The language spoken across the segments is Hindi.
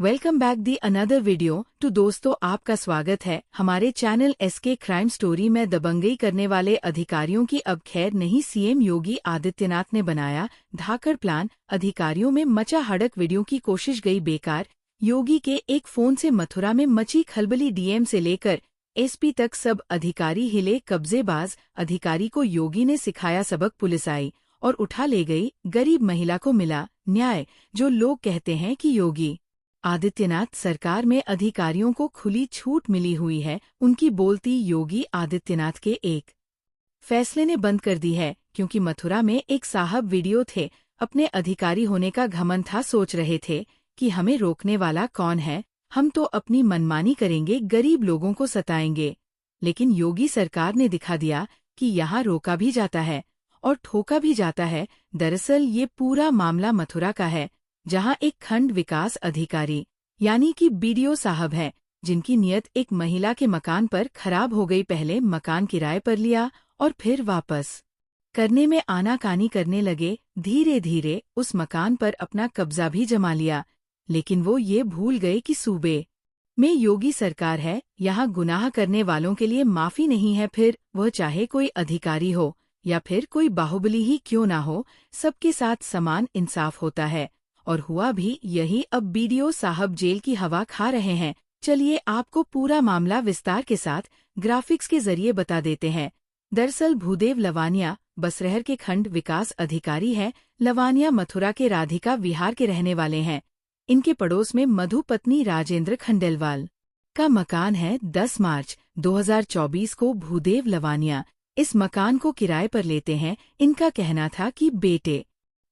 Welcome back the another video. तो दोस्तों, आपका स्वागत है हमारे चैनल एसके क्राइम स्टोरी में। दबंगई करने वाले अधिकारियों की अब खैर नहीं। सीएम योगी आदित्यनाथ ने बनाया धाकड़ प्लान, अधिकारियों में मचा हड़क, वीडियो की कोशिश गई बेकार। योगी के एक फोन से मथुरा में मची खलबली, डीएम से लेकर एसपी तक सब अधिकारी हिले। कब्जेबाज अधिकारी को योगी ने सिखाया सबक, पुलिस आई और उठा ले गई। गरीब महिला को मिला न्याय। जो लोग कहते हैं कि योगी आदित्यनाथ सरकार में अधिकारियों को खुली छूट मिली हुई है, उनकी बोलती योगी आदित्यनाथ के एक फैसले ने बंद कर दी है। क्योंकि मथुरा में एक साहब वीडियो थे, अपने अधिकारी होने का घमंड था, सोच रहे थे कि हमें रोकने वाला कौन है, हम तो अपनी मनमानी करेंगे, गरीब लोगों को सताएंगे। लेकिन योगी सरकार ने दिखा दिया कि यहाँ रोका भी जाता है और ठोका भी जाता है। दरअसल ये पूरा मामला मथुरा का है, जहां एक खंड विकास अधिकारी यानी कि बीडीओ साहब हैं, जिनकी नियत एक महिला के मकान पर खराब हो गई। पहले मकान किराए पर लिया और फिर वापस करने में आनाकानी करने लगे। धीरे धीरे उस मकान पर अपना कब्जा भी जमा लिया। लेकिन वो ये भूल गए कि सूबे में योगी सरकार है, यहाँ गुनाह करने वालों के लिए माफी नहीं है। फिर वह चाहे कोई अधिकारी हो या फिर कोई बाहुबली ही क्यों ना हो, सबके साथ समान इंसाफ होता है। और हुआ भी यही। अब बीडीओ साहब जेल की हवा खा रहे हैं। चलिए आपको पूरा मामला विस्तार के साथ ग्राफिक्स के जरिए बता देते हैं। दरअसल भूदेव लवानिया बसरहर के खंड विकास अधिकारी हैं। लवानिया मथुरा के राधिका विहार के रहने वाले हैं। इनके पड़ोस में मधु पत्नी राजेंद्र खंडेलवाल का मकान है। 10 मार्च 2024 को भूदेव लवानिया इस मकान को किराए पर लेते हैं। इनका कहना था कि बेटे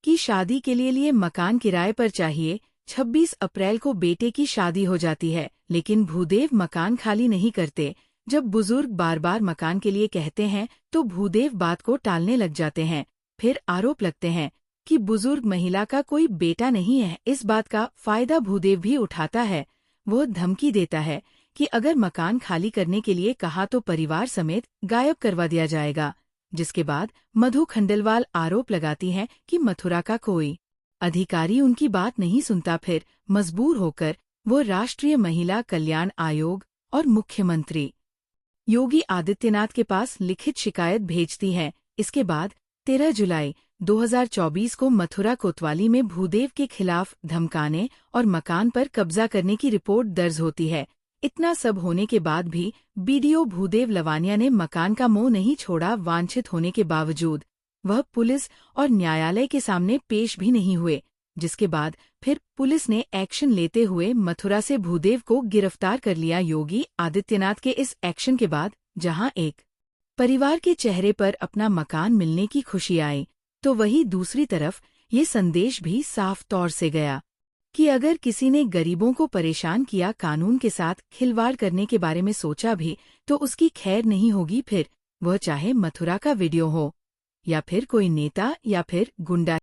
की शादी के लिए मकान किराए पर चाहिए। 26 अप्रैल को बेटे की शादी हो जाती है, लेकिन भूदेव मकान खाली नहीं करते। जब बुजुर्ग बार बार मकान के लिए कहते हैं तो भूदेव बात को टालने लग जाते हैं। फिर आरोप लगते हैं कि बुजुर्ग महिला का कोई बेटा नहीं है। इस बात का फायदा भूदेव भी उठाता है। वो धमकी देता है कि अगर मकान खाली करने के लिए कहा तो परिवार समेत गायब करवा दिया जाएगा। जिसके बाद मधु खंडेलवाल आरोप लगाती हैं कि मथुरा का कोई अधिकारी उनकी बात नहीं सुनता। फिर मजबूर होकर वो राष्ट्रीय महिला कल्याण आयोग और मुख्यमंत्री योगी आदित्यनाथ के पास लिखित शिकायत भेजती हैं। इसके बाद 13 जुलाई 2024 को मथुरा कोतवाली में भूदेव के खिलाफ धमकाने और मकान पर कब्जा करने की रिपोर्ट दर्ज होती है। इतना सब होने के बाद भी बीडीओ भूदेव लवानिया ने मकान का मोह नहीं छोड़ा। वांछित होने के बावजूद वह पुलिस और न्यायालय के सामने पेश भी नहीं हुए। जिसके बाद फिर पुलिस ने एक्शन लेते हुए मथुरा से भूदेव को गिरफ्तार कर लिया। योगी आदित्यनाथ के इस एक्शन के बाद जहां एक परिवार के चेहरे पर अपना मकान मिलने की खुशी आई, तो वहीं दूसरी तरफ ये संदेश भी साफ तौर से गया कि अगर किसी ने गरीबों को परेशान किया, कानून के साथ खिलवाड़ करने के बारे में सोचा भी, तो उसकी खैर नहीं होगी। फिर वह चाहे मथुरा का वीडियो हो या फिर कोई नेता या फिर गुंडा।